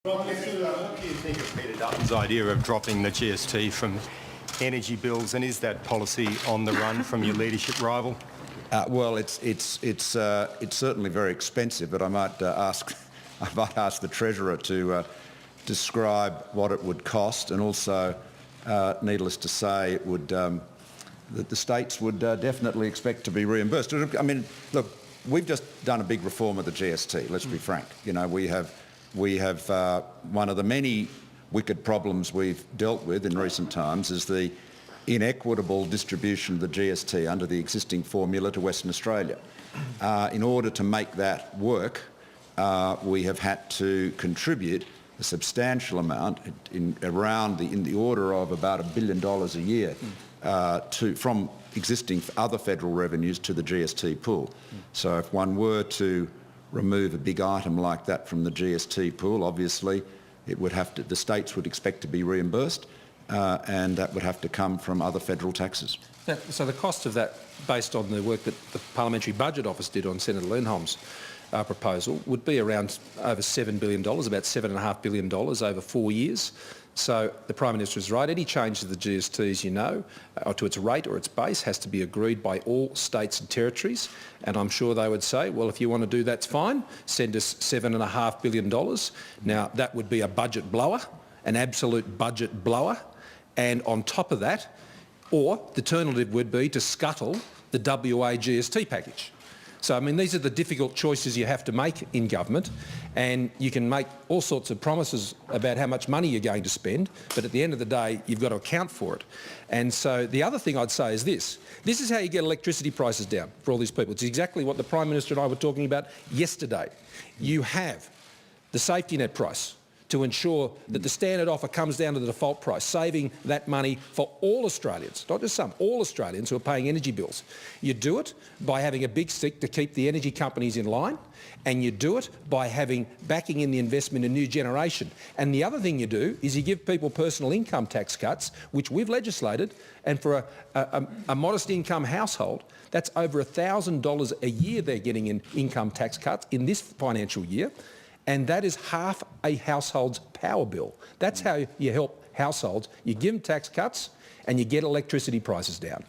What do you think of Peter Dutton's idea of dropping the GST from energy bills, and is that policy on the run from your leadership rival? Well, it's certainly very expensive, but I might ask the Treasurer to describe what it would cost, and also, needless to say, it would that the states would definitely expect to be reimbursed. I mean, look, we've just done a big reform of the GST. Let's be frank. You know, we have one of the many wicked problems we've dealt with in recent times is the inequitable distribution of the GST under the existing formula to Western Australia. In order to make that work, we have had to contribute a substantial amount, in the order of about $1 billion a year, from existing other federal revenues to the GST pool. So if one were to remove a big item like that from the GST pool, obviously the states would expect to be reimbursed, and that would have to come from other federal taxes. So the cost of that, based on the work that the Parliamentary Budget Office did on Senator Lernholm's proposal, would be around over $7 billion, about $7.5 billion over 4 years. So the Prime Minister is right. Any change to the GST, as you know, or to its rate or its base, has to be agreed by all states and territories. And I'm sure they would say, well, if you want to do that's fine, send us $7.5 billion. Now, that would be a budget blower, an absolute budget blower. And on top of that, or the alternative would be to scuttle the WA GST package. So, I mean, these are the difficult choices you have to make in government, and you can make all sorts of promises about how much money you're going to spend, but at the end of the day, you've got to account for it. And so the other thing I'd say is this. This is how you get electricity prices down for all these people. It's exactly what the Prime Minister and I were talking about yesterday. You have the safety net price to ensure that the standard offer comes down to the default price, saving that money for all Australians, not just some, all Australians who are paying energy bills. You do it by having a big stick to keep the energy companies in line, and you do it by backing in the investment in new generation. And the other thing you do is you give people personal income tax cuts, which we've legislated, and for a modest income household, that's over $1,000 a year they're getting in income tax cuts in this financial year. And that is half a household's power bill. That's how you help households. You give them tax cuts and you get electricity prices down.